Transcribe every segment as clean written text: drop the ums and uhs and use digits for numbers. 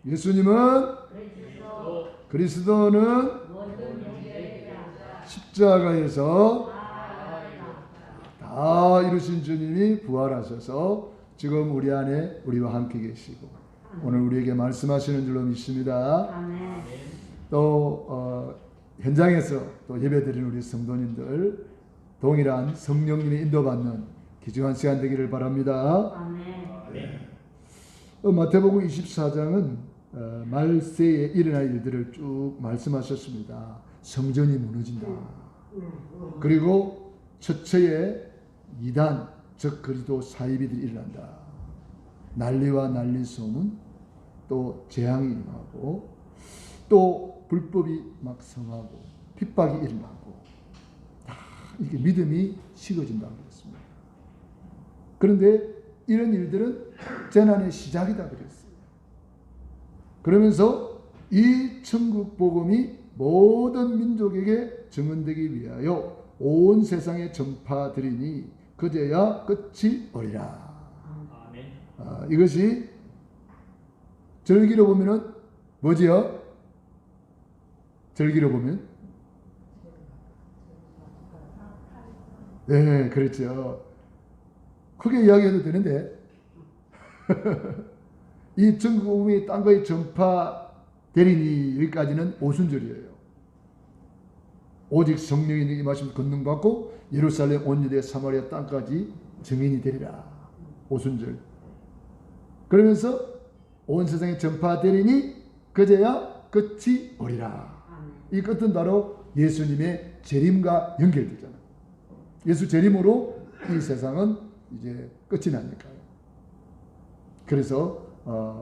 예수님은 그리스도는 십자가에서 다 이루신 주님이 부활하셔서 지금 우리 안에 우리와 함께 계시고 오늘 우리에게 말씀하시는 줄로 믿습니다. 또 현장에서 또 예배드리는 우리 성도님들 동일한 성령님의 인도받는 귀중한 시간 되기를 바랍니다. 마태복음 24장은 말세에 일어날 일들을 쭉 말씀하셨습니다. 성전이 무너진다. 그리고 처처에 이단 즉 그리스도 사이비들이 일어난다. 난리와 난리 소문, 또 재앙이 일어나고 또 불법이 막 성하고 핍박이 일어나고 다 이게 믿음이 식어진다고 했습니다. 그런데 이런 일들은 재난의 시작이다 그랬어요. 그러면서 이 천국 복음이 모든 민족에게 증언되기 위하여 온 세상에 전파되리니 그제야 끝이 오리라. 이것이 절기로 보면은 뭐지요? 절기로 보면 네, 그렇죠. 크게 이야기해도 되는데 이 전국 복음이 딴 거에 전파되리니 여기까지는 오순절이에요. 오직 성령이 임하시면 권능받고 예루살렘 온 유대 사마리아 땅까지 증인이 되리라. 오순절. 그러면서 온 세상에 전파되리니 그제야 끝이 오리라. 이 끝은 바로 예수님의 재림과 연결되잖아요. 예수 재림으로 이 세상은 이제 끝이 나니까요. 그래서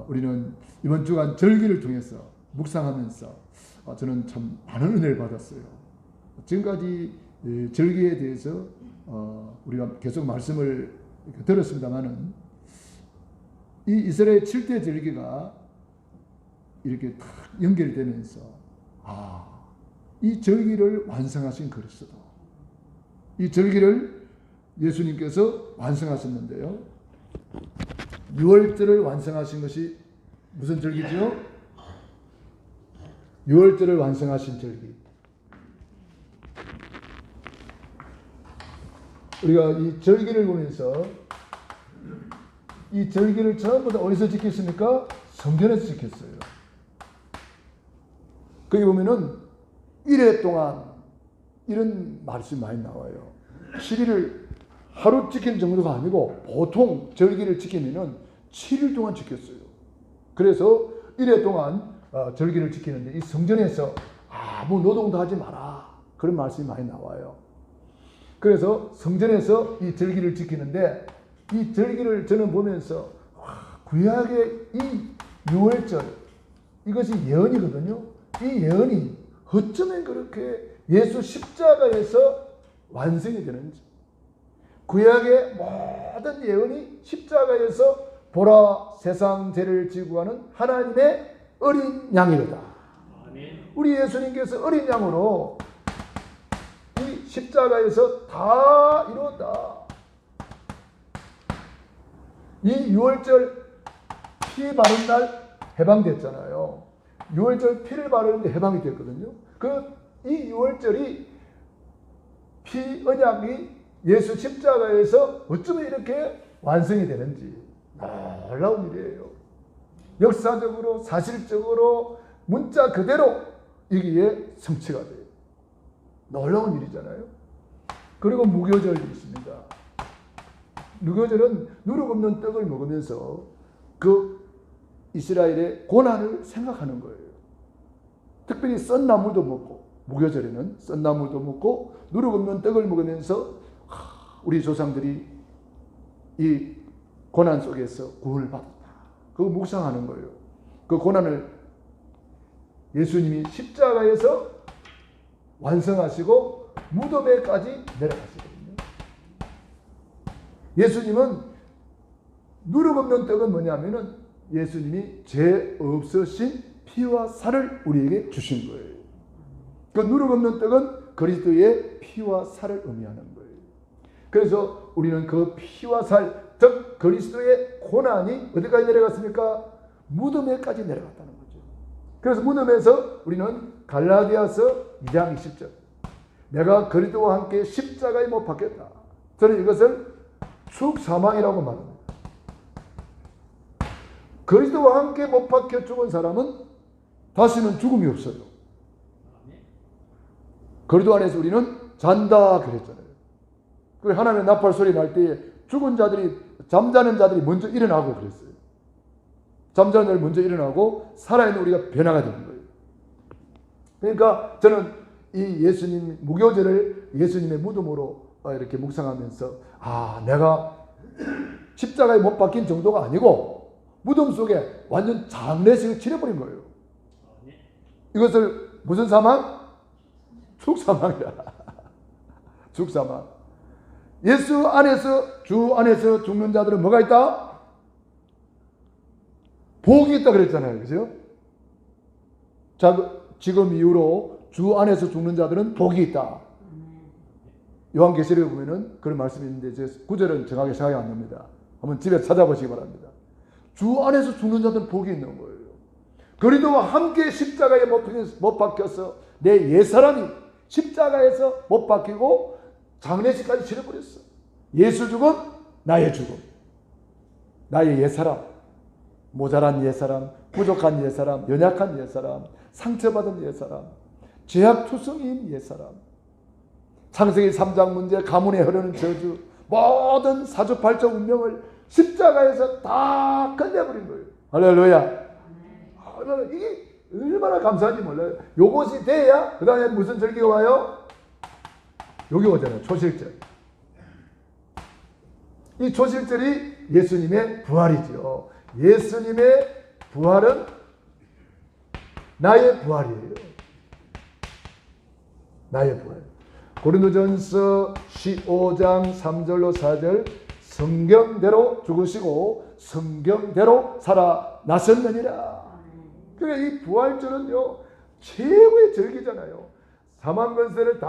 우리는 이번 주간 절기를 통해서 묵상하면서 저는 참 많은 은혜를 받았어요. 지금까지 절기에 대해서 우리가 계속 말씀을 들었습니다만은 이 이스라엘 7대 절기가 이렇게 딱 연결되면서 이 절기를 완성하신 그리스도, 이 절기를 예수님께서 완성하셨는데요. 6월절을 완성하신 것이 무슨 절기죠? 6월절을 완성하신 절기. 우리가 이 절기를 보면서 이 절기를 전부 다 어디서 지켰습니까? 성전에서 지켰어요. 거기 보면은 1회 동안 이런 말씀이 많이 나와요. 7일을 하루 지키는 정도가 아니고 보통 절기를 지키면은 7일 동안 지켰어요. 그래서 1회 동안 절기를 지키는데 이 성전에서 아무 노동도 하지 마라. 그런 말씀이 많이 나와요. 그래서 성전에서 이 절기를 지키는데 이 절기를 저는 보면서 구약의 이 6월절 이것이 예언이거든요. 이 예언이 어쩌면 그렇게 예수 십자가에서 완성이 되는지, 구약의 모든 예언이 십자가에서 보라 세상 죄를 지고 가는 하나님의 어린 양이로다. 우리 예수님께서 어린 양으로 이 십자가에서 다 이뤘다. 이 6월절 피 바른 날 해방됐잖아요. 6월절 피를 바르는데 해방이 됐거든요. 이 6월절이 피 언약이 예수 십자가에서 어쩌면 이렇게 완성이 되는지 놀라운 일이에요. 역사적으로 사실적으로 문자 그대로 이게 성취가 돼요. 놀라운 일이잖아요. 그리고 무교절이 있습니다. 무교절은 누룩 없는 떡을 먹으면서 그 이스라엘의 고난을 생각하는 거예요. 특별히 썬 나물도 먹고, 무교절에는 썬 나물도 먹고 누룩 없는 떡을 먹으면서 우리 조상들이 이 고난 속에서 구원을 받았다. 그거 묵상하는 거예요. 그 고난을 예수님이 십자가에서 완성하시고 무덤에까지 내려가시거든요. 예수님은 누룩 없는 떡은 뭐냐면은 예수님이 죄 없으신 피와 살을 우리에게 주신 거예요. 그 누룩 없는 떡은 그리스도의 피와 살을 의미하는 거예요. 그래서 우리는 그 피와 살, 즉 그리스도의 고난이 어디까지 내려갔습니까? 무덤에까지 내려갔다는 거죠. 그래서 무덤에서 우리는 갈라디아서 2장 20절, 내가 그리스도와 함께 십자가에 못 박혔다. 저는 이것을 축사망이라고 말합니다. 그리스도와 함께 못 박혀 죽은 사람은 다시는 죽음이 없어요. 그리스도 안에서 우리는 잔다 그랬잖아요. 그리고 하나님의 나팔 소리 날 때에 죽은 자들이, 잠자는 자들이 먼저 일어나고 그랬어요. 잠자는 자들이 먼저 일어나고 살아있는 우리가 변화가 되는 거예요. 그러니까 저는 이 예수님 무교절을 예수님의 무덤으로 이렇게 묵상하면서 내가 십자가에 못 박힌 정도가 아니고 무덤 속에 완전 장례식을 치러버린 거예요. 이것을 무슨 사망? 죽사망이라. 죽사망. 예수 안에서, 주 안에서 죽는 자들은 뭐가 있다? 복이 있다 그랬잖아요. 그죠? 자, 지금 이후로 주 안에서 죽는 자들은 복이 있다. 요한계시록에 보면은 그런 말씀이 있는데 제 구절은 정확하게 생각이 안 납니다. 한번 집에 찾아보시기 바랍니다. 주 안에서 죽는 자들은 복이 있는 거예요. 그리스도와 함께 십자가에 못 박혀서 내 옛사람이 십자가에서 못 박히고 장례식까지 치러버렸어. 예수 죽음, 나의 죽음. 나의 옛사람, 모자란 옛사람, 부족한 옛사람, 연약한 옛사람, 상처받은 옛사람, 죄악투성인 옛사람, 창세기 3장 문제, 가문에 흐르는 저주, 모든 사주팔적 운명을 십자가에서 다 끝내버린 거예요. 할렐루야. 이게 얼마나 감사한지 몰라요. 요것이 돼야 그 다음에 무슨 절기가 와요? 여기 오잖아요. 초실절. 이 초실절이 예수님의 부활이죠. 예수님의 부활은 나의 부활이에요. 나의 부활. 고린도전서 15장 3절로 4절, 성경대로 죽으시고 성경대로 살아나셨느니라. 그러니까 이 부활절은요, 최고의 절기잖아요. 사망 권세를 다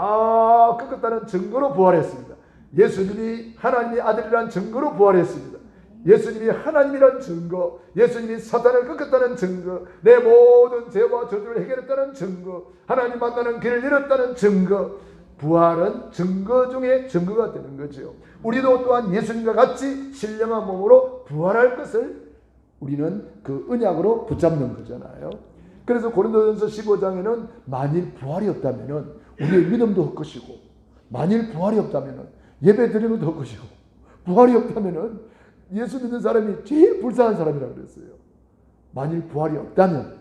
꺾었다는 증거로 부활했습니다. 예수님이 하나님의 아들이라는 증거로 부활했습니다. 예수님이 하나님이라는 증거, 예수님이 사탄을 꺾었다는 증거, 내 모든 죄와 저주를 해결했다는 증거, 하나님 만나는 길을 열었다는 증거. 부활은 증거 중에 증거가 되는 거죠. 우리도 또한 예수님과 같이 신령한 몸으로 부활할 것을 우리는 그 언약으로 붙잡는 거잖아요. 그래서 고린도전서 15장에는 만일 부활이 없다면 우리의 믿음도 헛것이고, 만일 부활이 없다면 예배 드리는 것도 헛것이고, 부활이 없다면 예수 믿는 사람이 제일 불쌍한 사람이라고 그랬어요. 만일 부활이 없다면.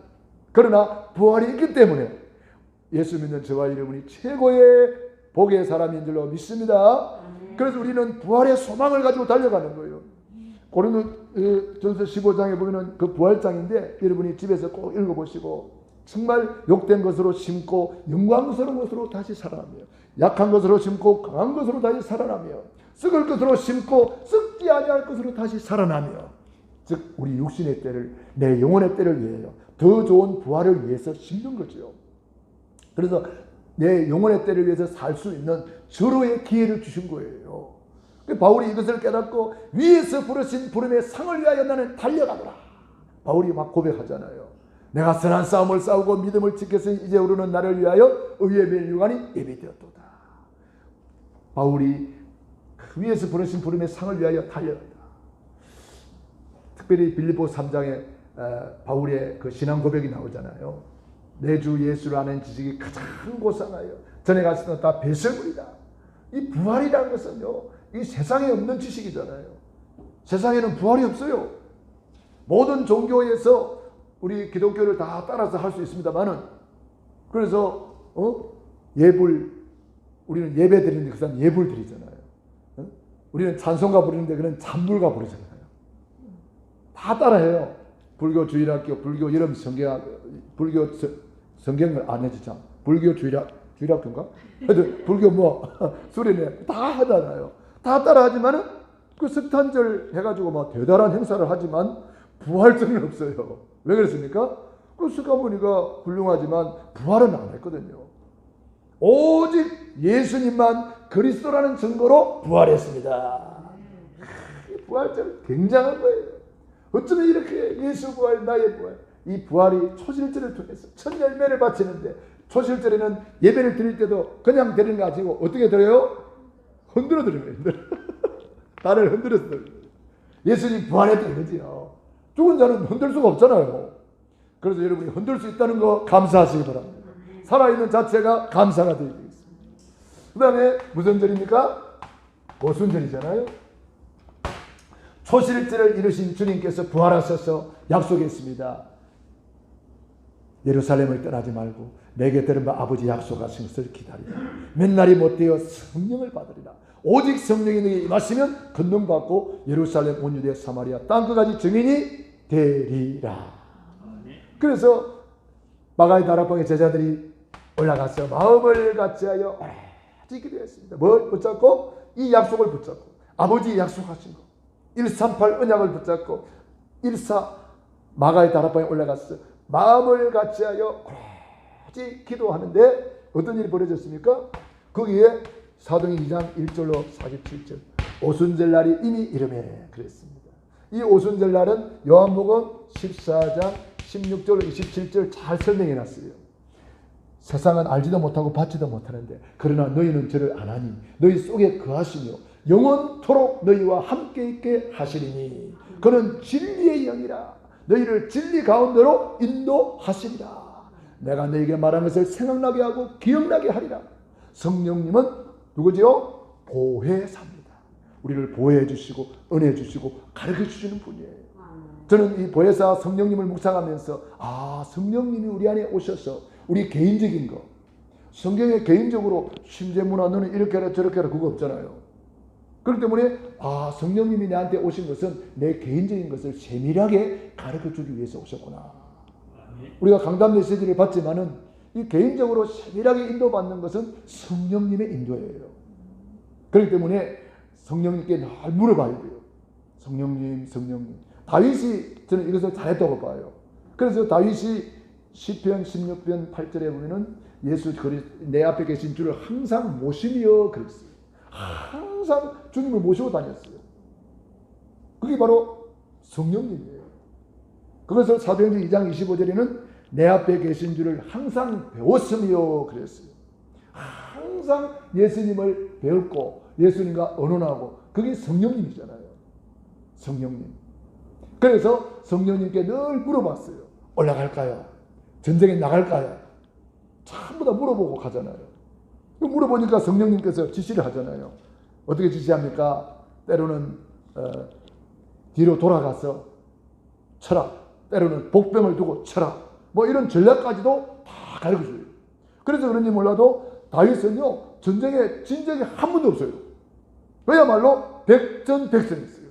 그러나 부활이 있기 때문에 예수 믿는 저와 여러분이 최고의 복의 사람인 줄로 믿습니다. 그래서 우리는 부활의 소망을 가지고 달려가는 거예요. 고린도전서 15장에 보면은 그 부활장인데 여러분이 집에서 꼭 읽어보시고, 정말 욕된 것으로 심고 영광스러운 것으로 다시 살아나며, 약한 것으로 심고 강한 것으로 다시 살아나며, 썩을 것으로 심고 썩지 아니할 것으로 다시 살아나며, 즉 우리 육신의 때를, 내 영혼의 때를 위하여 더 좋은 부활을 위해서 심는 거죠. 그래서 내 영혼의 때를 위해서 살 수 있는 절호의 기회를 주신 거예요. 바울이 이것을 깨닫고 위에서 부르신 부름의 상을 위하여 나는 달려가노라. 바울이 막 고백하잖아요. 내가 선한 싸움을 싸우고 믿음을 지켜서 이제 오르는 나를 위하여 의의 멸류관이 예비되었도다. 바울이 위에서 부르신 부름의 상을 위하여 달려간다. 특별히 빌립보 3장에 바울의 그 신앙 고백이 나오잖아요. 내 주 예수를 아는 지식이 가장 고상하여 전에 갔을 때 다 배설물이다. 이 부활이라는 것은요, 이 세상에 없는 지식이잖아요. 세상에는 부활이 없어요. 모든 종교에서 우리 기독교를 다 따라서 할 수 있습니다만은, 그래서 예불, 우리는 예배 드리는데 그 사람 예불 드리잖아요. 우리는 찬송가 부르는데 그는 찬불가 부르잖아요. 다 따라해요. 불교 주일학교, 불교 여름 성경, 불교 성경을 안 해지 참. 불교 주일학교인가? 불교 수련회 다 하잖아요. 다 따라하지만은 그 석탄절 해가지고 막 대단한 행사를 하지만 부활절은 없어요. 왜 그랬습니까? 그 스가모니가 훌륭하지만 부활은 안 했거든요. 오직 예수님만 그리스도라는 증거로 부활했습니다. 부활절은 굉장한 거예요. 어쩌면 이렇게 예수 부활, 나의 부활, 이 부활이 초실절을 통해서 첫 열매를 바치는데, 초실절에는 예배를 드릴 때도 그냥 드리는 거 가지고 어떻게 드려요? 흔들어 드리는 거예요. 나를 흔들어서 드리는 거예요. 예수님 부활했다 이거지요. 죽은 자는 흔들 수가 없잖아요. 그래서 여러분이 흔들 수 있다는 거 감사하시기 바랍니다. 살아있는 자체가 감사가 되어 있습니다. 그 다음에 무슨 절입니까? 오순절이잖아요. 초실절을 이루신 주님께서 부활하셔서 약속했습니다. 예루살렘을 떠나지 말고 내게 들은 바 아버지 약속하신 것을 기다리라. 몇 날이 못되어 성령을 받으리라. 오직 성령이 너에게 임하시면 권능 받고 예루살렘 온 유대 사마리아 땅 끝까지 증인이 되리라. 그래서 마가의 다락방의 제자들이 올라가서 마음을 같이하여 오직 기도했습니다. 뭘 붙잡고? 이 약속을 붙잡고, 아버지 약속하신 거 138 언약을 붙잡고 14 마가의 다락방에 올라가서 마음을 같이하여 오직 기도하는데 어떤 일이 벌어졌습니까? 거기에 사도행전 2장 1절로 47절 오순절 날이 이미 이르매 그랬습니다. 이 오순절 날은 요한복음 14장 16절로 27절 잘 설명해 놨어요. 세상은 알지도 못하고 받지도 못하는데 그러나 너희는 저를 아나니 너희 속에 거하시며 영원토록 너희와 함께 있게 하시리니 그는 진리의 영이라 너희를 진리 가운데로 인도하시리라. 내가 너희에게 말한 것을 생각나게 하고 기억나게 하리라. 성령님은 누구지요? 보혜사입니다. 우리를 보호해 주시고 은혜 주시고 가르쳐 주시는 분이에요. 저는 이 보혜사 성령님을 묵상하면서 성령님이 우리 안에 오셔서 우리 개인적인 거, 성경에 개인적으로 심재문아 너는 이렇게 해라 저렇게 해라 그거 없잖아요. 그렇기 때문에 성령님이 나한테 오신 것은 내 개인적인 것을 세밀하게 가르쳐주기 위해서 오셨구나. 우리가 강단 메시지를 받지만은 이 개인적으로 세밀하게 인도받는 것은 성령님의 인도예요. 그렇기 때문에 성령님께 늘 물어봐야 돼요. 성령님. 다윗이 저는 이것을 잘했다고 봐요. 그래서 다윗이 시편 16편 8절에 보면은 예수 그리스도 내 앞에 계신 주를 항상 모시며 그랬어요. 항상 주님을 모시고 다녔어요. 그게 바로 성령님이에요. 그것을 사도행전 2장 25절에는 내 앞에 계신 주를 항상 배웠으며 그랬어요. 항상 예수님을 배웠고 예수님과 언언하고 그게 성령님이잖아요. 성령님. 그래서 성령님께 늘 물어봤어요. 올라갈까요? 전쟁에 나갈까요? 전부 다 물어보고 가잖아요. 물어보니까 성령님께서 지시를 하잖아요. 어떻게 지시합니까? 때로는 뒤로 돌아가서 쳐라. 때로는 복병을 두고 쳐라. 뭐 이런 전략까지도 다 가르쳐줘요. 그래서 그런지 몰라도 다윗은요 전쟁에 진 적이 한 번도 없어요. 그야말로 백전백승했어요.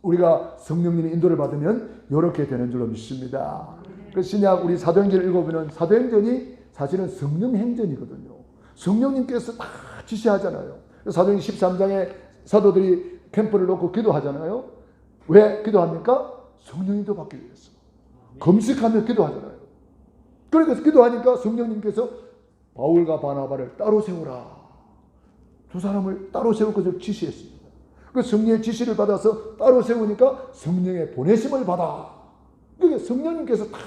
우리가 성령님의 인도를 받으면 이렇게 되는 줄로 믿습니다. 그 신약 우리 사도행전을 읽어보면 사도행전이 사실은 성령행전이거든요. 성령님께서 다 지시하잖아요. 사도행전 13장에 사도들이 캠프를 놓고 기도하잖아요. 왜 기도합니까? 성령님도 받기 위해서. 금식하며 기도하잖아요. 그러니까 기도하니까 성령님께서 바울과 바나바를 따로 세우라. 두 사람을 따로 세울 것을 지시했습니다. 그 성령의 지시를 받아서 따로 세우니까 성령의 보내심을 받아. 그러니까 성령님께서 다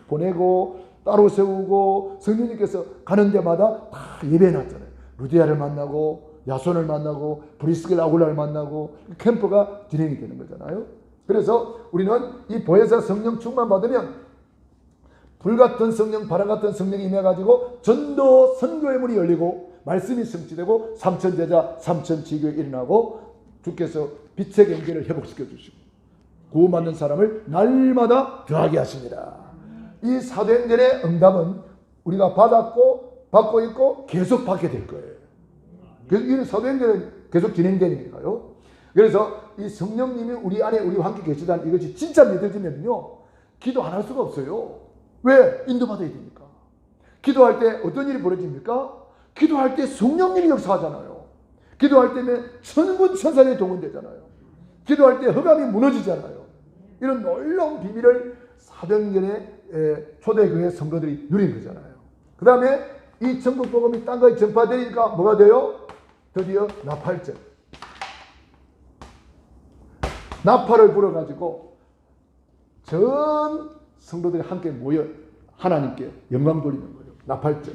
보내고 따로 세우고 성령님께서 가는 데마다 다 예배해놨잖아요. 루디아를 만나고 야손을 만나고 브리스길 아굴라를 만나고 캠프가 진행이 되는 거잖아요. 그래서 우리는 이 보혜사 성령 충만 받으면 불같은 성령, 바람같은 성령이 임해가지고 전도 선교의 문이 열리고 말씀이 성취되고 삼천제자, 삼천지교가 일어나고 주께서 빛의 경계를 회복시켜 주시고 구원받는 사람을 날마다 더하게 하십니다. 이 사도행전의 응답은 우리가 받고 있고 계속 받게 될 거예요. 그래서 이 사도행전은 계속 진행되니까요. 그래서 이 성령님이 우리 안에 우리와 함께 계시다는 이것이 진짜 믿어지면요 기도 안 할 수가 없어요. 왜? 인도받아야 되니까. 기도할 때 어떤 일이 벌어집니까? 기도할 때 성령님이 역사하잖아요. 기도할 때면 천군 천사들이 동원되잖아요. 기도할 때 흑암이 무너지잖아요. 이런 놀라운 비밀을 사도행전의 초대교회 성도들이 누린 거잖아요. 그 다음에 이 천국 복음이 땅까지 전파되니까 뭐가 돼요? 드디어 나팔절. 나팔을 불어가지고 전 성도들이 함께 모여 하나님께 영광 돌리는 거예요. 나팔절.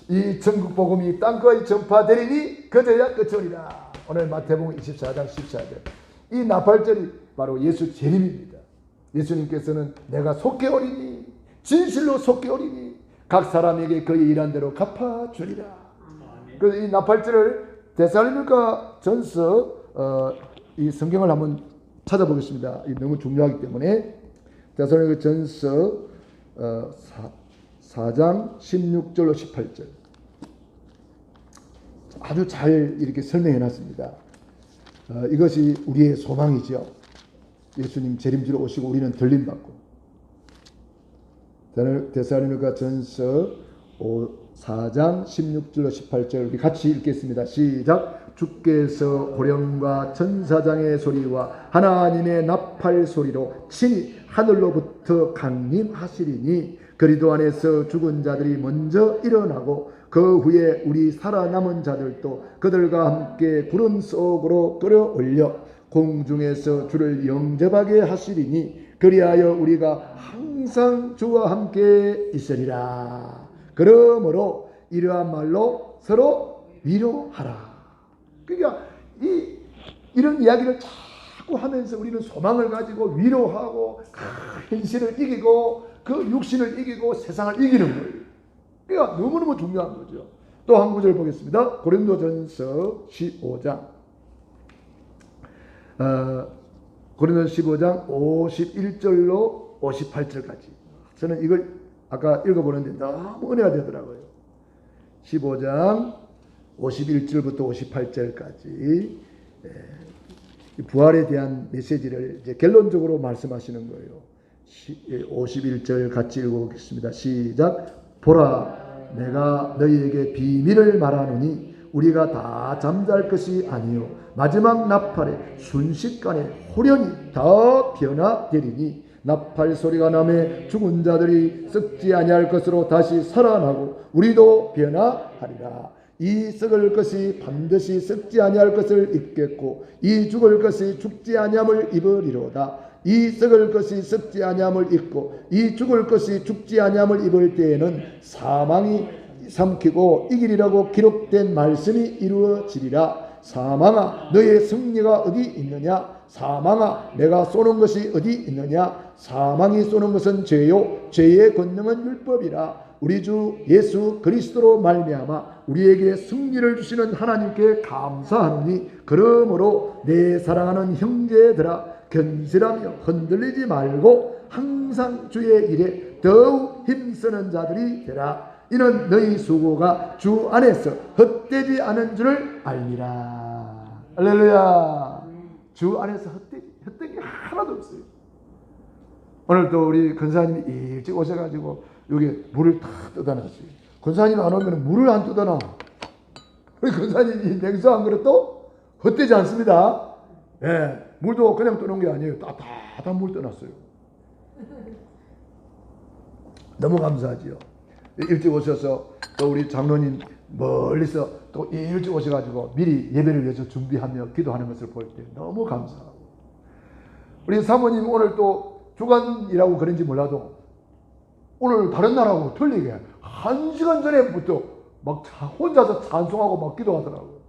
이 전국 복음이 땅까지 전파되리니 그제야 끝이오리라. 오늘 마태복음 24장 14절. 이 나팔절이 바로 예수 재림입니다. 예수님께서는 내가 속히 오리니 진실로 속히 오리니 각 사람에게 그의 일한 대로 갚아주리라. 그래서 이 나팔절을 데살로니가 전서 이 성경을 한번 찾아보겠습니다. 너무 중요하기 때문에 데살로니가 전서 4장 16절로 18절 아주 잘 이렇게 설명해 놨습니다. 이것이 우리의 소망이죠. 예수님 재림지로 오시고 우리는 들림받고. 데살로니가 전서 4장 16절로 18절 우리 같이 읽겠습니다. 시작. 주께서 호령과 천사장의 소리와 하나님의 나팔 소리로 친히 하늘로부터 강림하시리니 그리도 안에서 죽은 자들이 먼저 일어나고 그 후에 우리 살아남은 자들도 그들과 함께 구름 속으로 끌어올려 공중에서 주를 영접하게 하시리니 그리하여 우리가 항상 주와 함께 있으리라. 그러므로 이러한 말로 서로 위로하라. 그러니까 이런 이야기를 자꾸 하면서 우리는 소망을 가지고 위로하고 현실을 이기고 그 육신을 이기고 세상을 이기는 거예요. 그러니까 너무너무 중요한 거죠. 또 한 구절 보겠습니다. 고린도전서 15장 고린도전서 15장 51절로 58절까지 저는 이걸 아까 읽어보는데 너무 은혜가 되더라고요. 15장 51절부터 58절까지 부활에 대한 메시지를 이제 결론적으로 말씀하시는 거예요. 51절 같이 읽어보겠습니다. 시작. 보라, 내가 너희에게 비밀을 말하노니 우리가 다 잠잘 것이 아니요 마지막 나팔에 순식간에 호련히 다 변화되리니 나팔 소리가 나매 죽은 자들이 썩지 아니할 것으로 다시 살아나고 우리도 변화하리라. 이 썩을 것이 반드시 썩지 아니할 것을 입겠고 이 죽을 것이 죽지 아니함을 입으리로다. 이 썩을 것이 썩지 아니함을 입고 이 죽을 것이 죽지 아니함을 입을 때에는 사망이 삼키고 이기리라고 기록된 말씀이 이루어지리라. 사망아, 너의 승리가 어디 있느냐? 사망아, 내가 쏘는 것이 어디 있느냐? 사망이 쏘는 것은 죄요 죄의 권능은 율법이라. 우리 주 예수 그리스도로 말미암아 우리에게 승리를 주시는 하나님께 감사하노니 그러므로 내 사랑하는 형제들아 견실하며 흔들리지 말고 항상 주의 일에 더욱 힘쓰는 자들이 되라. 이는 너희 수고가 주 안에서 헛되지 않은 줄을 알미라. 할렐루야. 주 안에서 헛된 게 하나도 없어요. 오늘 또 우리 권사님이 일찍 오셔가지고 여기 물을 다 뜯어놨어요. 권사님 안 오면 물을 안 뜯어놔. 우리 권사님이 냉수 한 그릇도 헛되지 않습니다. 예, 물도 그냥 떠놓은 게 아니에요. 따뜻한 물 떠났어요. 너무 감사하지요. 일찍 오셔서 또 우리 장로님 멀리서 또 일찍 오셔가지고 미리 예배를 위해서 준비하며 기도하는 것을 볼 때 너무 감사하고 우리 사모님 오늘 또 주간이라고 그런지 몰라도 오늘 다른 날하고 틀리게 1시간 전에부터 막 혼자서 찬송하고 막 기도하더라고요.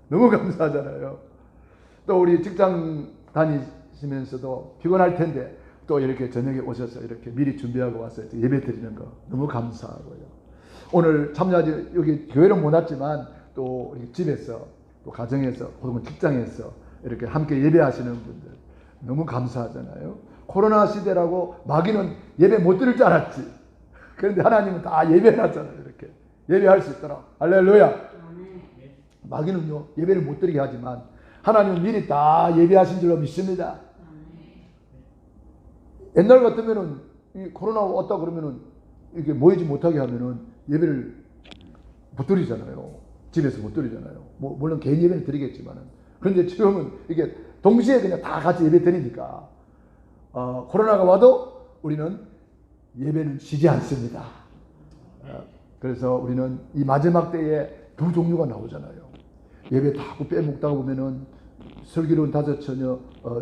너무 감사하잖아요. 또 우리 직장 다니시면서도 피곤할 텐데 또 이렇게 저녁에 오셔서 이렇게 미리 준비하고 와서 예배 드리는 거 너무 감사하고요. 오늘 참여하지 여기 교회는 못 왔지만 또 우리 집에서 또 가정에서 혹은 직장에서 이렇게 함께 예배하시는 분들 너무 감사하잖아요. 코로나 시대라고 마귀는 예배 못 드릴 줄 알았지. 그런데 하나님은 다 예배해놨잖아요. 이렇게 예배할 수 있도록. 할렐루야. 마귀는요 예배를 못 드리게 하지만 하나님은 미리 다 예배하신 줄로 믿습니다. 옛날 같으면은 이 코로나 왔다 그러면은 이렇게 모이지 못하게 하면은 예배를 못 드리잖아요. 집에서 못 드리잖아요. 뭐 물론 개인 예배는 드리겠지만은 그런데 지금은 이게 동시에 그냥 다 같이 예배 드리니까 코로나가 와도 우리는 예배는 쉬지 않습니다. 그래서 우리는 이 마지막 때에 두 종류가 나오잖아요. 예배 다 빼먹다가 보면은 슬기로운 다섯 처녀,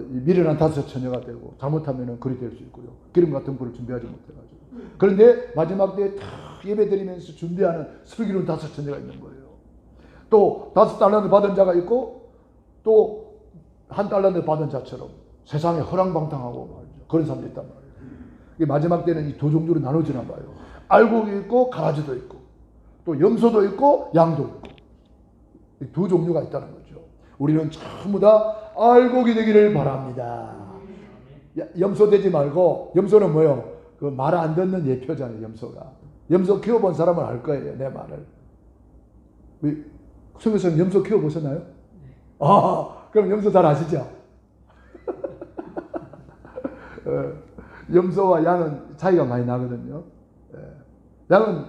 미련한 다섯 처녀가 되고 잘못하면 그리 될 수 있고요. 기름 같은 불을 준비하지 못해가지고. 그런데 마지막 때에 탁 예배 드리면서 준비하는 슬기로운 다섯 처녀가 있는 거예요. 또 5달란트 받은 자가 있고 또 1달란트 받은 자처럼 세상에 허랑방탕하고 말이죠. 그런 사람도 있단 말이에요. 마지막 때는 이 두 종류로 나눠지나 봐요. 알곡이 있고 가라지도 있고 또 염소도 있고 양도 있고 이 두 종류가 있다는 거죠. 우리는 전부 다 알곡이 되기를 바랍니다. 염소 되지 말고, 염소는 뭐요? 그 말 안 듣는 예표잖아요. 염소가. 염소 키워본 사람은 알 거예요. 내 말을. 성교사님 염소 키워보셨나요? 그럼 염소 잘 아시죠? 염소와 양은 차이가 많이 나거든요. 양은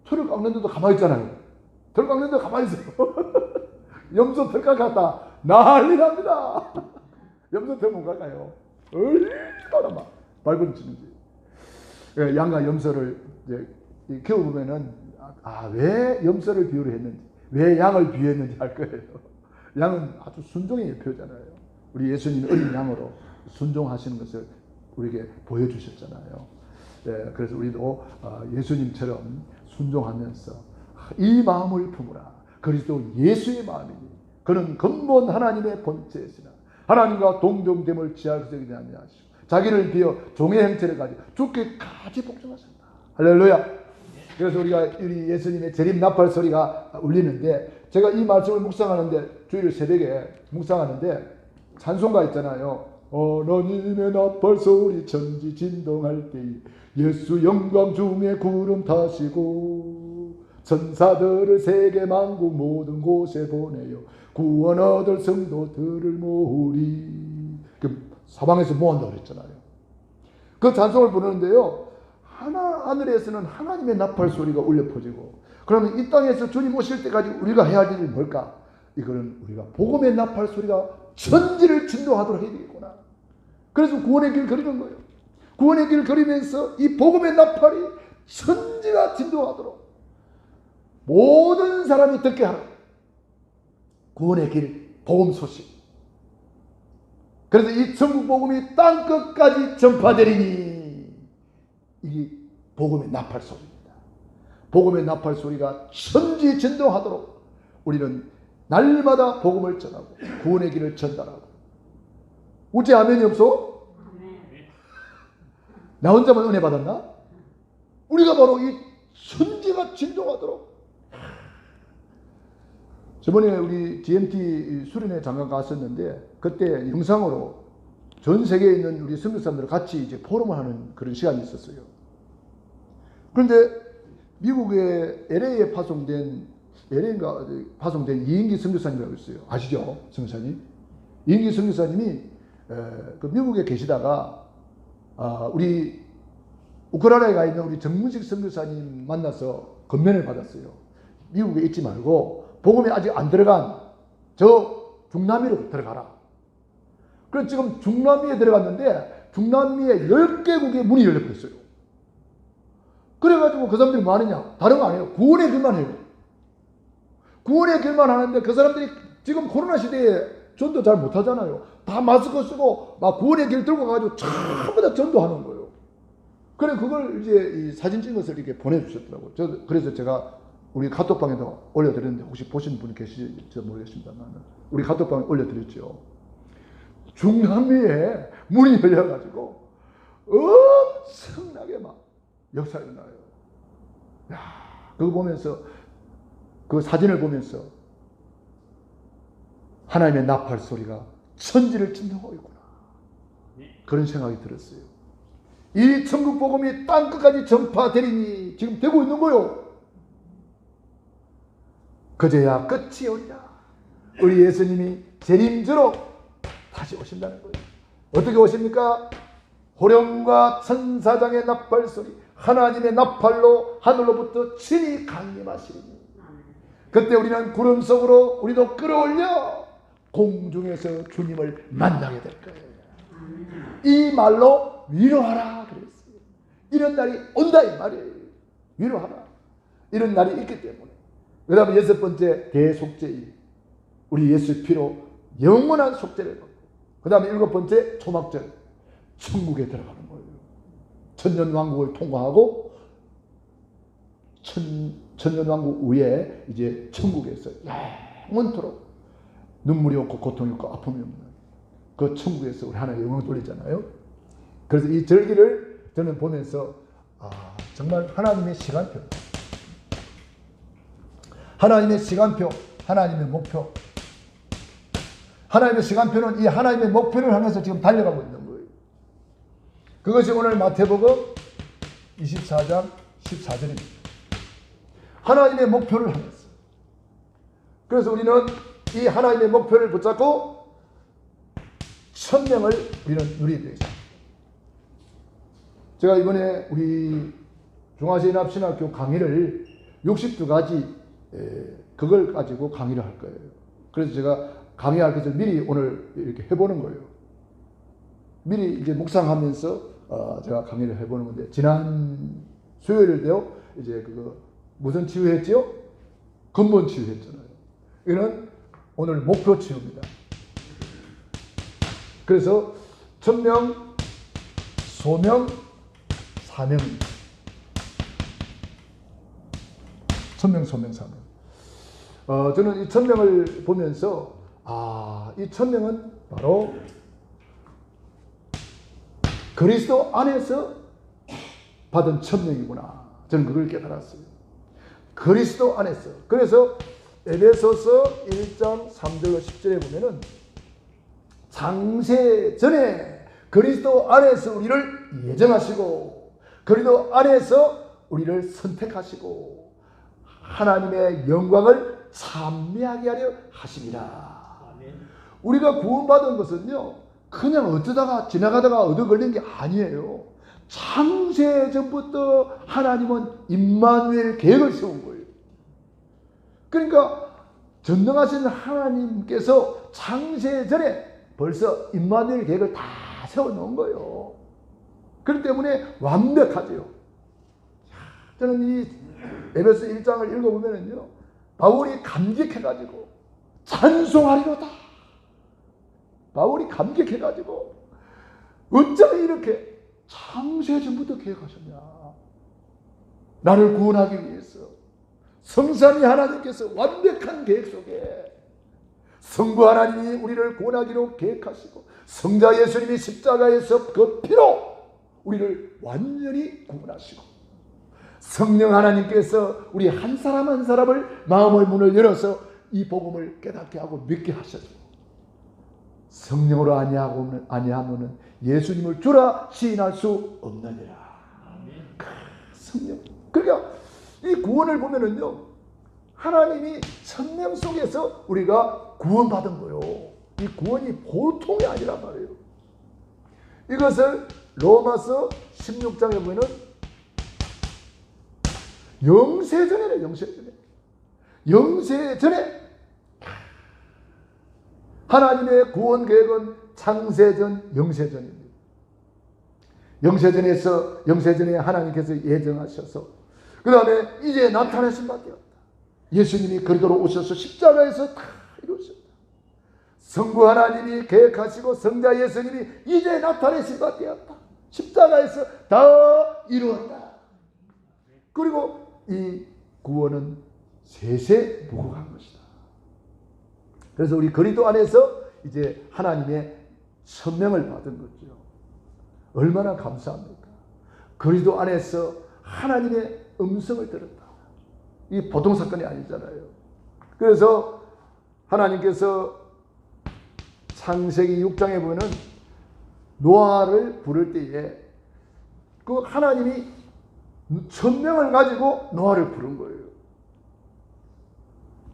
털을 깎는데도 가만히 있잖아요. 털 깎는데도 가만히 있어요. 염소 털 깎았다 난리 납니다. 염소 털 못 깎아요. 얼마나 막 발버둥치는지. 양과 염소를 이제 키워보면은 왜 염소를 비유를 했는지, 왜 양을 비유했는지 알 거예요. 양은 아주 순종의 예표잖아요. 우리 예수님이 어린 양으로 순종하시는 것을 우리에게 보여주셨잖아요. 그래서 우리도 예수님처럼 순종하면서 이 마음을 품으라. 그리스도 예수의 마음이니 그는 근본 하나님의 본체이시나 하나님과 동정됨을 지하적이지 아니하시고 자기를 비어 종의 형체를 가지고 죽기까지 복종하셨다. 할렐루야. 그래서 우리 예수님의 재림 나팔 소리가 울리는데, 제가 이 말씀을 묵상하는데, 주일 새벽에 묵상하는데 찬송가 있잖아요. 하나님의 나팔 소리 천지 진동할 때에 예수 영광 중에 구름 타시고 천사들을 세계 만국 모든 곳에 보내요 구원 얻을 성도들을 모으리. 사방에서 모한다고 그랬잖아요. 그 찬송을 부르는데요, 하늘에서는 하나님의 나팔 소리가 울려 퍼지고, 그러면 이 땅에서 주님 오실 때까지 우리가 해야 할 일이 뭘까? 이거는 우리가 복음의 나팔 소리가 천지를 진동하도록 해야 되겠구나. 그래서 구원의 길을 걸이는 거예요. 구원의 길을 걸으면서 이 복음의 나팔이 천지가 진동하도록 모든 사람이 듣게 하라. 구원의 길, 복음 소식. 그래서 이 천국 복음이 땅 끝까지 전파되리니, 이게 복음의 나팔 소리입니다. 복음의 나팔 소리가 천지 진동하도록 우리는 날마다 복음을 전하고 구원의 길을 전달하고. 어째 아멘이 없어? 나 혼자만 은혜 받았나? 우리가 바로 이 천지가 진동하도록. 저번에 우리 GMT 수련회 잠깐 갔었는데, 그때 영상으로 전 세계에 있는 우리 선교사님들 같이 이제 포럼을 하는 그런 시간이 있었어요. 그런데 미국의 LA에 파송된 이인기 선교사님이라고 있어요. 아시죠? 선교사님? 이인기 선교사님이 그 미국에 계시다가 우리 우크라이나에 가 있는 우리 정문식 선교사님 만나서 건면을 받았어요. 미국에 있지 말고 복음이 아직 안 들어간 저 중남미로 들어가라. 그래서 지금 중남미에 들어갔는데 중남미의 10개국의 문이 열려버렸어요. 그래가지고 그 사람들이 뭐 하느냐? 다른 거 아니에요. 구원의 길만 해요. 구원의 길만 하는데 그 사람들이 지금 코로나 시대에 전도 잘 못하잖아요. 다 마스크 쓰고 막 구원의 길 들고 가가지고 전부 다 전도하는 거예요. 그래 그걸 이제 이 사진 찍어서 이렇게 보내주셨더라고요. 그래서 제가 우리 카톡방에도 올려드렸는데 혹시 보신 분 계실지 모르겠습니다만 우리 카톡방에 올려드렸죠. 중남미에 문이 열려가지고 엄청나게 막 역사가 일어나요. 야, 그거 보면서, 그 사진을 보면서 하나님의 나팔 소리가 천지를 진동하고 있구나. 그런 생각이 들었어요. 이 천국 복음이 땅 끝까지 전파되리니 지금 되고 있는 거요. 그제야 끝이 오리라. 우리 예수님이 재림주로 다시 오신다는 거예요. 어떻게 오십니까? 호령과 천사장의 나팔 소리, 하나님의 나팔로 하늘로부터 친히 강림하시리니 그때 우리는 구름 속으로 우리도 끌어올려 공중에서 주님을 만나게 될 거예요. 이 말로 위로하라 그랬어요. 이런 날이 온다 이 말이에요. 위로하라. 이런 날이 있기 때문에. 그 다음에 6번째 대속죄일. 우리 예수 피로 영원한 속죄를 받고, 그 다음에 7번째 초막절, 천국에 들어가는 거예요. 천년왕국을 통과하고 천년왕국 후에 이제 천국에서 영원토록 눈물이 없고 고통이 없고 아픔이 없는 그 천국에서 우리 하나님 영광을 돌리잖아요. 그래서 이 절기를 저는 보면서 정말 하나님의 시간표, 하나님의 시간표, 하나님의 목표, 하나님의 시간표는 이 하나님의 목표를 향해서 지금 달려가고 있는 거예요. 그것이 오늘 마태복음 24장 14절입니다. 하나님의 목표를 향해서. 그래서 우리는 이 하나님의 목표를 붙잡고 천명을 우리는 누리게 되죠. 제가 이번에 우리 중화제인합신학교 강의를 62가지 그걸 가지고 강의를 할 거예요. 그래서 제가 강의할 것을 미리 오늘 이렇게 해보는 거예요. 미리 이제 묵상하면서 제가 강의를 해보는 건데, 지난 수요일에요 이제 그거 무슨 치유했지요? 근본 치유했잖아요. 이는 오늘 목표 치유입니다. 그래서 천명, 소명, 사명입니다. 천명, 소명, 사명. 저는 이 천명을 보면서 이 천명은 바로 그리스도 안에서 받은 천명이구나. 저는 그걸 깨달았어요. 그리스도 안에서. 그래서 에베소서 1장 3절로 10절에 보면은 창세 전에 그리스도 안에서 우리를 예정하시고 그리스도 안에서 우리를 선택하시고 하나님의 영광을 찬미하게 하려 하십니다. 우리가 구원받은 것은요, 그냥 어쩌다가 지나가다가 얻어 걸린 게 아니에요. 창세 전부터 하나님은 임마누엘 계획을 세운 거예요. 그러니까 전능하신 하나님께서 창세 전에 벌써 임마누엘 계획을 다 세워놓은 거예요. 그렇기 때문에 완벽하죠. 저는 이 에베소 1장을 읽어보면요, 바울이 감격해가지고 찬송하리로다. 바울이 감격해가지고 어쩌면 이렇게 창세 전부터 계획하셨냐. 나를 구원하기 위해서 성삼위 하나님께서 완벽한 계획 속에 성부 하나님이 우리를 구원하기로 계획하시고 성자 예수님이 십자가에서 그 피로 우리를 완전히 구원하시고 성령 하나님께서 우리 한 사람 한 사람을 마음의 문을 열어서 이 복음을 깨닫게 하고 믿게 하셨고 성령으로 아니하면은 예수님을 주라 시인할 수 없느니라. 성령. 그러니까 이 구원을 보면은요, 하나님이 천명 속에서 우리가 구원받은 거요. 이 구원이 보통이 아니란 말이에요. 이것을 로마서 16장에 보면은 영세전에는 영세전에 하나님의 구원 계획은 창세전, 영세전입니다. 영세전에 하나님께서 예정하셔서 그 다음에 이제 나타내신 바 되었다. 예수님이 그리스도로 오셔서 십자가에서 다 이루셨다. 성부 하나님이 계획하시고 성자 예수님이 이제 나타내신 바 되었다. 십자가에서 다 이루었다. 그리고 이 구원은 세세무궁한 것이다. 그래서 우리 그리스도 안에서 이제 하나님의 천명을 받은 거죠. 얼마나 감사합니까? 그리스도 안에서 하나님의 음성을 들었다. 이 보통 사건이 아니잖아요. 그래서 하나님께서 창세기 6장에 보면 노아를 부를 때에 그 하나님이 천명을 가지고 노아를 부른 거예요.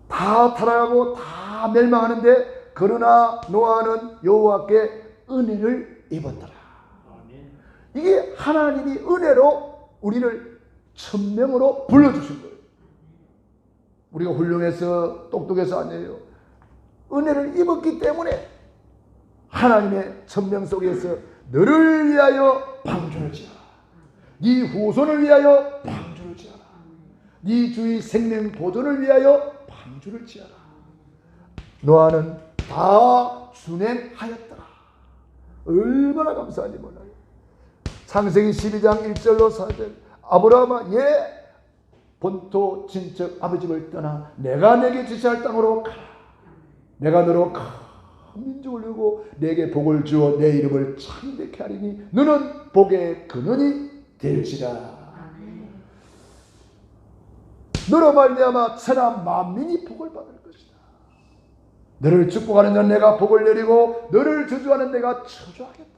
다 타락하고 다 멸망하는데 그러나 노아는 여호와께 은혜를 입었더라. 이게 하나님이 은혜로 우리를 천명으로 불러주신 거예요. 우리가 훌륭해서 똑똑해서 아니에요. 은혜를 입었기 때문에 하나님의 천명 속에서 너를 위하여 방주를 지어라. 네 후손을 위하여 방주를 지어라. 네 주의 생명 보존을 위하여 방주를 지어라. 노아는 다 준행하였더라. 얼마나 감사한지 몰라요. 창세기 12장 1절로 4절 아브라함아 본토 친척 아버지를 떠나 내가 내게 지시할 땅으로 가라. 내가 너로 큰 민족을 이루고 내게 복을 주어 내 이름을 창대케 하리니 너는 복의 근원이 될지라. 너로 말미암아 천하 만민이 복을 받을 것이다. 너를 축복하는 자는 내가 복을 내리고 너를 저주하는 내가 저주하겠다.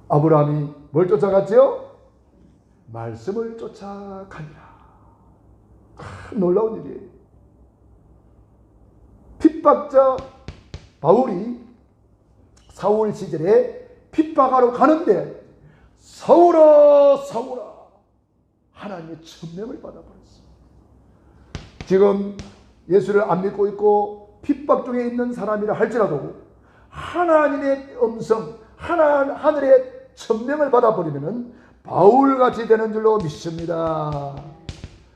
아브라함이 뭘 쫓아갔지요? 말씀을 쫓아가니라. 놀라운 일이에요. 핍박자 바울이 사울 시절에 핍박하러 가는데 사울아 사울아 하나님의 천명을 받아버렸어요. 지금 예수를 안 믿고 있고 핍박 중에 있는 사람이라 할지라도 하나님의 음성 하늘의 천명을 받아버리면 바울같이 되는 줄로 믿습니다.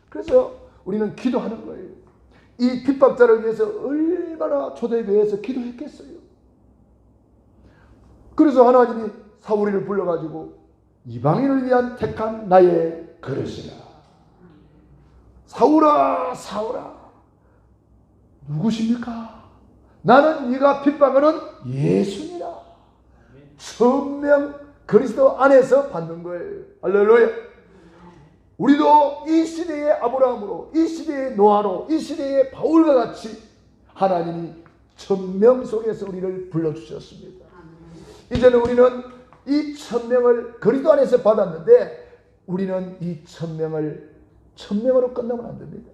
그래서 우리는 기도하는 거예요. 이 핍박자를 위해서 얼마나 초대교회에서 기도했겠어요. 그래서 하나님이 사울이를 불러가지고 이방인을 위한 택한 나의 그릇이라. 사울아 사울아 누구십니까? 나는 네가 핍박하는 예수니라. 천명 그리스도 안에서 받는 거예요. 할렐루야. 우리도 이 시대의 아브라함으로, 이 시대의 노아로, 이 시대의 바울과 같이 하나님이 천명 속에서 우리를 불러주셨습니다. 이제는 우리는 이 천명을 그리스도 안에서 받았는데 우리는 이 천명으로 끝나면 안 됩니다.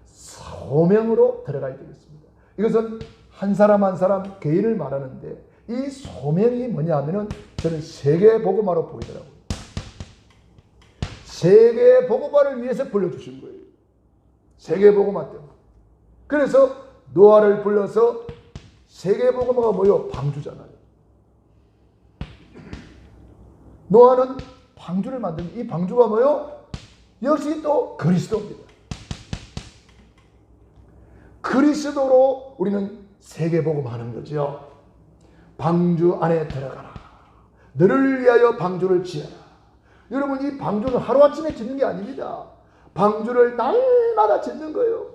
소명으로 들어가야 되겠습니다. 이것은 한 사람 한 사람 개인을 말하는데 이 소명이 뭐냐 하면은 저는 세계 복음화로 보이더라고요. 세계 복음화를 위해서 불러주신 거예요. 세계 복음화 때문에. 그래서 노아를 불러서 세계 복음화가 뭐요? 방주잖아요. 노아는 방주를 만든 이 방주가 뭐요? 역시 또 그리스도입니다. 그리스도로 우리는 세계 복음하는 거죠. 방주 안에 들어가라. 너를 위하여 방주를 지어라. 여러분 이 방주는 하루아침에 짓는 게 아닙니다. 방주를 날마다 짓는 거예요.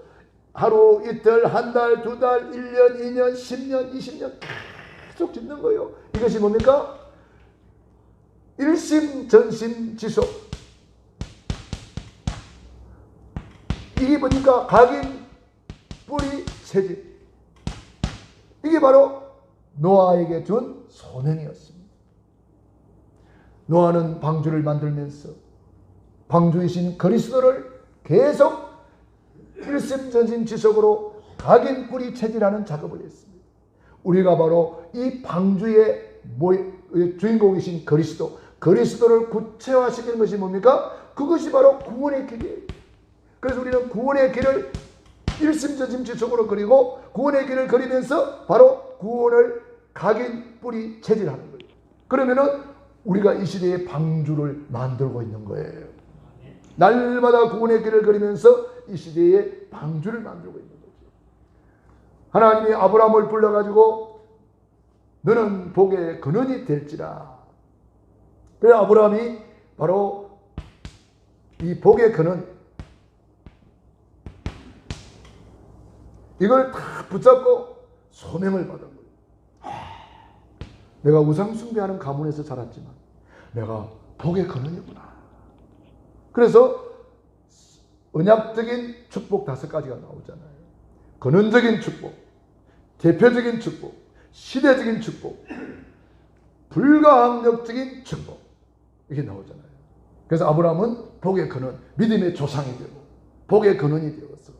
하루, 이틀, 한 달, 두 달, 1년, 2년, 10년, 20년 계속 짓는 거예요. 이것이 뭡니까? 일심전심지속. 이게 뭐니까? 각인, 뿌리, 새집. 이게 바로 노아에게 준 소명이었습니다. 노아는 방주를 만들면서 방주이신 그리스도를 계속 일심전심지속으로 각인, 뿌리, 체질하는 작업을 했습니다. 우리가 바로 이 방주의 주인공이신 그리스도를 구체화시키는 것이 뭡니까? 그것이 바로 구원의 길이에요. 그래서 우리는 구원의 길을 일심전심지속으로 그리고 구원의 길을 그리면서 바로 구원을 각인, 뿌리, 체질하는 거예요. 그러면은 우리가 이 시대에 방주를 만들고 있는 거예요. 날마다 구원의 길을 그리면서 이 시대에 방주를 만들고 있는 거죠. 하나님이 아브라함을 불러가지고 너는 복의 근원이 될지라. 그래서 아브라함이 바로 이 복의 근원, 이걸 다 붙잡고 소명을 받은 거예요. 내가 우상 숭배하는 가문에서 자랐지만 내가 복의 근원이구나. 그래서 언약적인 축복 5가지가 나오잖아요. 근원적인 축복, 대표적인 축복, 시대적인 축복, 불가항력적인 축복, 이게 나오잖아요. 그래서 아브라함은 복의 근원, 믿음의 조상이 되고 복의 근원이 되어서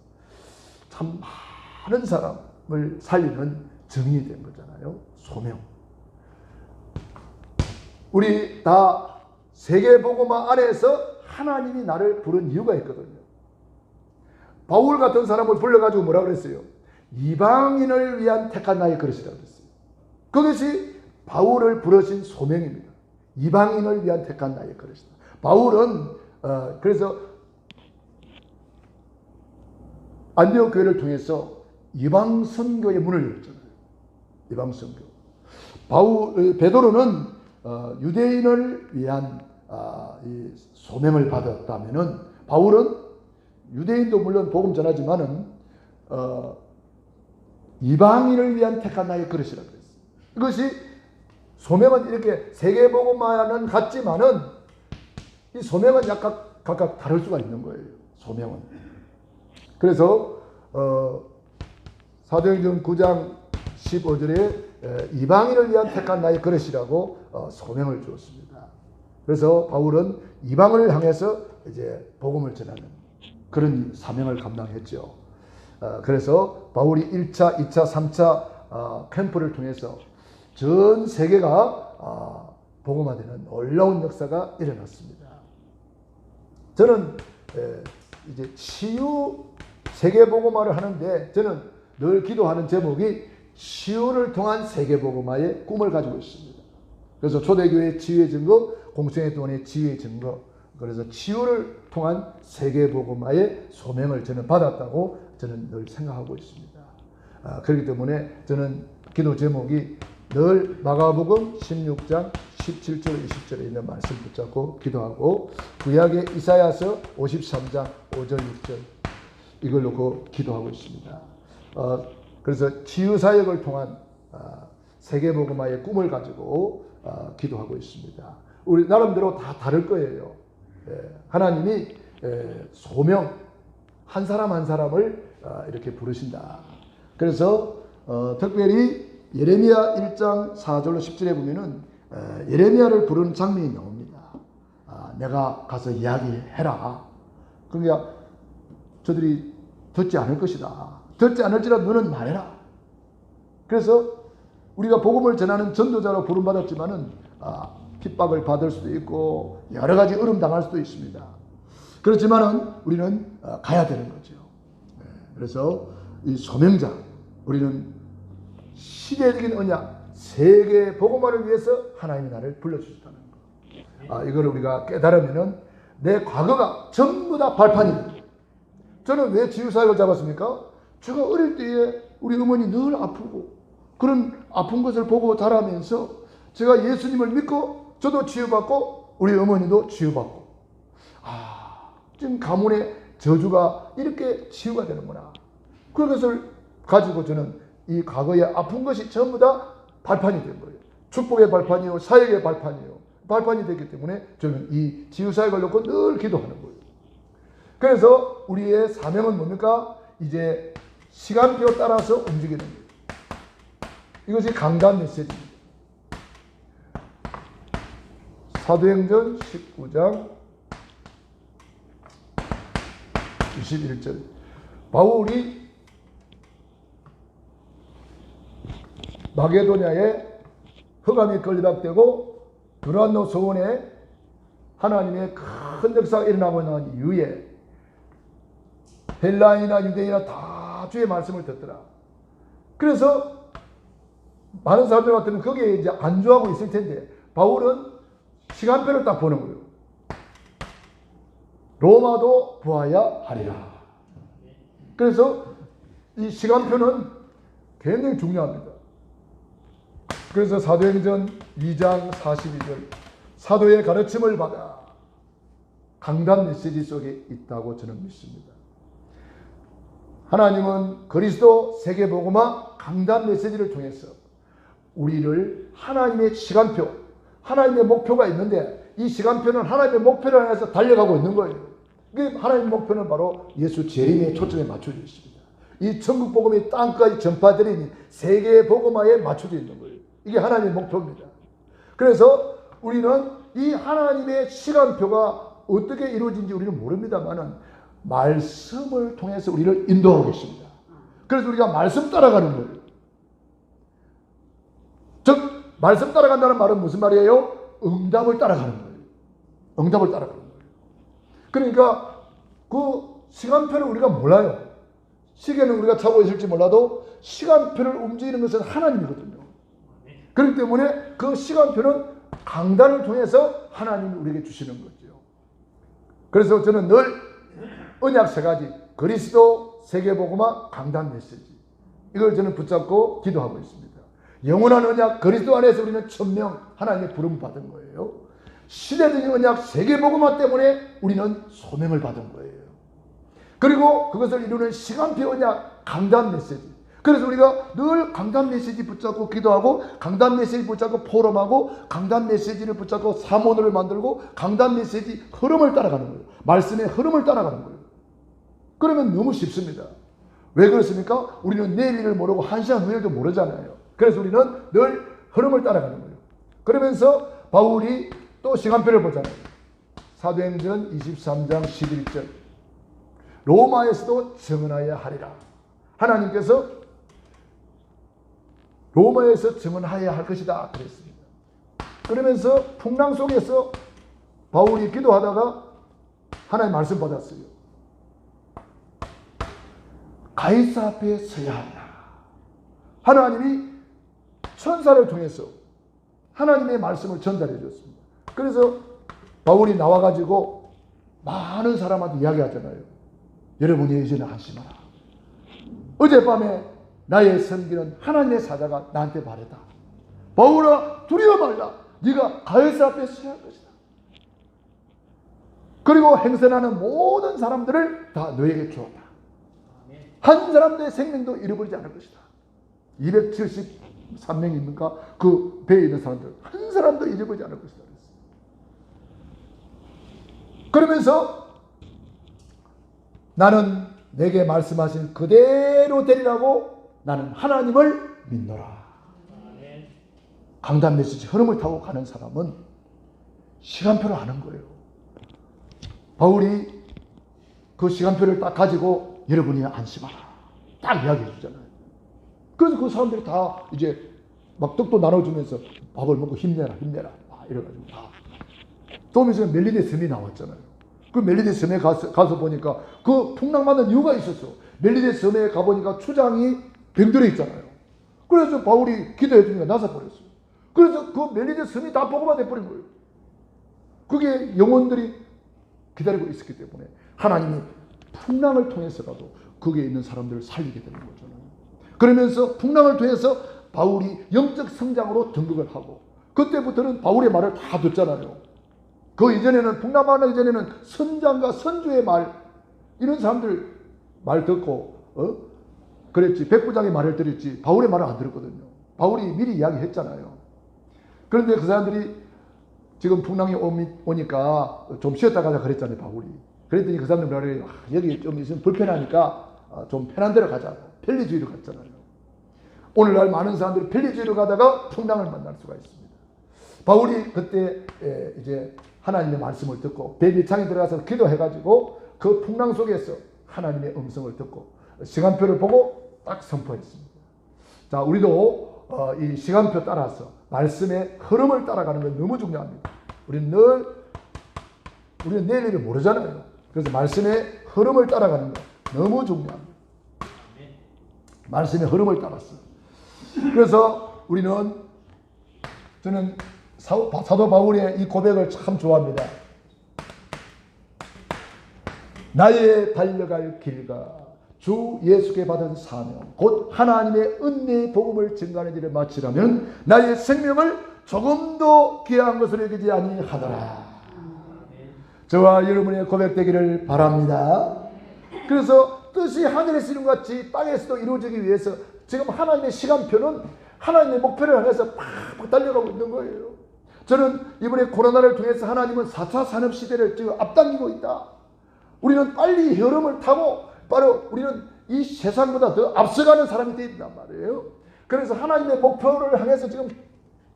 참 많은 사람을 살리는 정인이 된 거잖아요. 소명. 우리 다 세계복음화 안에서 하나님이 나를 부른 이유가 있거든요. 바울 같은 사람을 불러가지고 뭐라 그랬어요? 이방인을 위한 택한 나의 그릇이라고 그랬어요. 그것이 바울을 부르신 소명입니다. 이방인을 위한 택한 나의 그릇이다. 바울은 그래서 안디옥 교회를 통해서 이방 선교의 문을 열었잖아요. 이방 선교. 베드로는 유대인을 위한 이 소명을 받았다면은, 바울은 유대인도 물론 복음 전하지만은 이방인을 위한 택한 나의 그릇이라 그랬어요. 이것이 소명은 이렇게 세계복음화는 같지만은 이 소명은 각각 다를 수가 있는 거예요. 소명은. 그래서 사도행전 9장 15절에 이방인을 위한 택한 나의 그릇이라고 소명을 주었습니다. 그래서 바울은 이방을 향해서 이제 복음을 전하는 그런 사명을 감당했죠. 그래서 바울이 1차, 2차, 3차 캠프를 통해서 전 세계가 복음화되는 놀라운 역사가 일어났습니다. 저는 이제 치유 세계 복음화를 하는데 저는 늘 기도하는 제목이 치유를 통한 세계 복음화의 꿈을 가지고 있습니다. 그래서 초대교회 치유의 증거, 공생의 동안의 치유의 증거, 그래서 치유를 통한 세계 복음화의 소명을 저는 받았다고 저는 늘 생각하고 있습니다. 그렇기 때문에 저는 기도 제목이 늘 마가복음 16장 17절 20절에 있는 말씀 붙잡고 기도하고, 구약의 이사야서 53장 5절 6절 이걸 놓고 기도하고 있습니다. 그래서 치유사역을 통한 세계복음화의 꿈을 가지고 기도하고 있습니다. 우리 나름대로 다 다를 거예요. 하나님이 소명 한 사람 한 사람을 이렇게 부르신다. 그래서 특별히 예레미야 1장 4절로 10절에 보면은 예레미야를 부르는 장면이 나옵니다. 내가 가서 이야기해라. 그러니까 저들이 듣지 않을 것이다. 듣지 않을지라도 너는 말해라. 그래서 우리가 복음을 전하는 전도자로 부름받았지만은 핍박을 받을 수도 있고 여러 가지 어려움 당할 수도 있습니다. 그렇지만은 우리는 가야 되는 거죠. 그래서 이 소명자, 우리는 시대적인 언약, 세계 복음화를 위해서 하나님이 나를 불러주셨다는 거. 이걸 우리가 깨달으면은 내 과거가 전부 다 발판이 됩니다. 저는 왜 치유사역을 잡았습니까? 제가 어릴 때에 우리 어머니 늘 아프고 그런 아픈 것을 보고 자라면서 제가 예수님을 믿고 저도 치유받고 우리 어머니도 치유받고, 지금 가문의 저주가 이렇게 치유가 되는구나. 그것을 가지고 저는 이 과거의 아픈 것이 전부 다 발판이 된 거예요. 축복의 발판이요, 사역의 발판이요. 발판이 됐기 때문에 저는 이 치유사역을 놓고 늘 기도하는 거예요. 그래서 우리의 사명은 뭡니까? 이제 시간표 따라서 움직이는 거예요. 이것이 강단 메시지입니다. 사도행전 19장 21절. 바울이 마게도냐에 흑암이 건립되고 두란노 소원에 하나님의 큰 역사가 일어나고 난 이후에 헬라인이나 유대인이나 다 주의 말씀을 듣더라. 그래서 많은 사람들 같으면 거기에 이제 안주하고 있을 텐데 바울은 시간표를 딱 보는 거예요. 로마도 부하야 하리라. 그래서 이 시간표는 굉장히 중요합니다. 그래서 사도행전 2장 42절 사도의 가르침을 받아 강단 메시지 속에 있다고 저는 믿습니다. 하나님은 그리스도 세계복음화 강단 메시지를 통해서 우리를 하나님의 시간표, 하나님의 목표가 있는데 이 시간표는 하나님의 목표를 향해서 달려가고 있는 거예요. 하나님의 목표는 바로 예수 재림의 초점에 맞춰져 있습니다. 이 천국 복음이 땅까지 전파되리니 세계 복음화에 맞춰져 있는 거예요. 이게 하나님의 목표입니다. 그래서 우리는 이 하나님의 시간표가 어떻게 이루어진지 우리는 모릅니다만은 말씀을 통해서 우리를 인도하고 계십니다. 그래서 우리가 말씀 따라가는 거예요. 즉 말씀 따라간다는 말은 무슨 말이에요? 응답을 따라가는 거예요. 응답을 따라가는 거예요. 그러니까 그 시간표를 우리가 몰라요. 시계는 우리가 차고 있을지 몰라도 시간표를 움직이는 것은 하나님이거든요. 그렇기 때문에 그 시간표는 강단을 통해서 하나님이 우리에게 주시는 거죠. 그래서 저는 늘 언약 세 가지, 그리스도, 세계복음화, 강단 메시지. 이걸 저는 붙잡고 기도하고 있습니다. 영원한 언약 그리스도 안에서 우리는 천명 하나님의 부름 받은 거예요. 시대적인 언약 세계복음화 때문에 우리는 소명을 받은 거예요. 그리고 그것을 이루는 시간표 언약 강단 메시지. 그래서 우리가 늘 강단 메시지 붙잡고 기도하고 강단 메시지 붙잡고 포럼하고 강단 메시지를 붙잡고 사모를 만들고 강단 메시지 흐름을 따라가는 거예요. 말씀의 흐름을 따라가는 거예요. 그러면 너무 쉽습니다. 왜 그렇습니까? 우리는 내일 일을 모르고 한 시간 후에도 모르잖아요. 그래서 우리는 늘 흐름을 따라가는 거예요. 그러면서 바울이 또 시간표를 보잖아요. 사도행전 23장 11절 로마에서도 증언하여야 하리라. 하나님께서 로마에서 증언하여야 할 것이다 그랬습니다. 그러면서 풍랑 속에서 바울이 기도하다가 하나님 말씀 받았어요. 가이사 앞에 서야 한다. 하나님이 천사를 통해서 하나님의 말씀을 전달해 줬습니다. 그래서 바울이 나와가지고 많은 사람한테 이야기하잖아요. 여러분이 이제는 안심하라. 어젯밤에 나의 섬기는 하나님의 사자가 나한테 말했다. 바울아 두려워 말라. 네가 가이사 앞에 서야 할 것이다. 그리고 행선하는 모든 사람들을 다 너에게 주었다. 한 사람의 생명도 잃어버리지 않을 것이다. 273명입니까? 그 배에 있는 사람들 한 사람도 잃어버리지 않을 것이다. 그러면서 나는 내게 말씀하신 그대로 되리라고 나는 하나님을 믿노라. 강단 메시지 흐름을 타고 가는 사람은 시간표를 아는 거예요. 바울이 그 시간표를 딱 가지고 여러분이 안심하라 딱 이야기해 주잖아요. 그래서 그 사람들이 다 이제 막 떡도 나눠주면서 밥을 먹고 힘내라 이래가지고 다 좀 있으면 멜리데 섬이 나왔잖아요. 그 멜리데 섬에 가서 보니까 그 풍랑받는 이유가 있었어. 멜리데 섬에 가보니까 초장이 병들어 있잖아요. 그래서 바울이 기도해 주니까 나서버렸어요. 그래서 그 멜리데 섬이 다 보고만 돼버린 거예요. 그게 영혼들이 기다리고 있었기 때문에 하나님이 풍랑을 통해서라도 거기에 있는 사람들을 살리게 되는 거잖아요. 그러면서 풍랑을 통해서 바울이 영적 성장으로 등극을 하고 그때부터는 바울의 말을 다 듣잖아요. 그 이전에는 풍랑하기 이전에는 선장과 선주의 말 이런 사람들 말 듣고 그랬지 백부장의 말을 들었지 바울의 말을 안 들었거든요. 바울이 미리 이야기했잖아요. 그런데 그 사람들이 지금 풍랑이 오니까 좀 쉬었다 가자 그랬잖아요. 바울이. 그랬더니 그 사람들 말을 여기 좀 있으면 불편하니까 좀 편한 데로 가자. 편리주의로 갔잖아요. 오늘날 많은 사람들이 편리주의로 가다가 풍랑을 만날 수가 있습니다. 바울이 그때 이제 하나님의 말씀을 듣고 배 밑창에 들어가서 기도해가지고 그 풍랑 속에서 하나님의 음성을 듣고 시간표를 보고 딱 선포했습니다. 자, 우리도 이 시간표 따라서 말씀의 흐름을 따라가는 건 너무 중요합니다. 우리는 내일 일을 모르잖아요. 그래서 말씀의 흐름을 따라가는 거 너무 중요합니다. 말씀의 흐름을 따랐어. 그래서 저는 사도 바울의 이 고백을 참 좋아합니다. 나의 달려갈 길과 주 예수께 받은 사명 곧 하나님의 은혜의 복음을 증거하는 일을 마치려면 나의 생명을 조금도 귀한 것으로 여기지 아니하더라. 저와 여러분의 고백되기를 바랍니다. 그래서 뜻이 하늘에서 이룬 것 같이 땅에서도 이루어지기 위해서 지금 하나님의 시간표는 하나님의 목표를 향해서 팍팍 달려가고 있는 거예요. 저는 이번에 코로나를 통해서 하나님은 4차 산업시대를 지금 앞당기고 있다. 우리는 빨리 흐름을 타고 바로 우리는 이 세상보다 더 앞서가는 사람이 되어 있단 말이에요. 그래서 하나님의 목표를 향해서 지금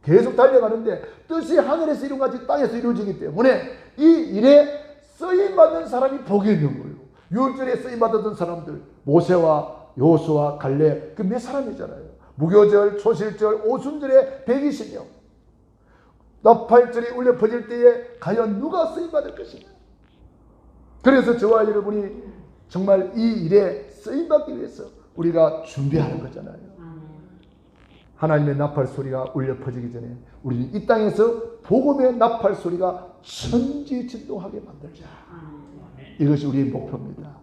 계속 달려가는데 뜻이 하늘에서 이룬 것 같이 땅에서 이루어지기 때문에 이 일에 쓰임받는 사람이 복이 있는 거예요. 유월절에 쓰임받았던 사람들 모세와 여호수아 갈렙 그 몇 사람이잖아요. 무교절, 초실절, 오순절에 120명 나팔절이 울려 퍼질 때에 과연 누가 쓰임받을 것이냐. 그래서 저와 여러분이 정말 이 일에 쓰임받기 위해서 우리가 준비하는 거잖아요. 하나님의 나팔 소리가 울려 퍼지기 전에 우리는 이 땅에서 복음의 나팔 소리가 천지진동하게 만들자. 이것이 우리의 목표입니다.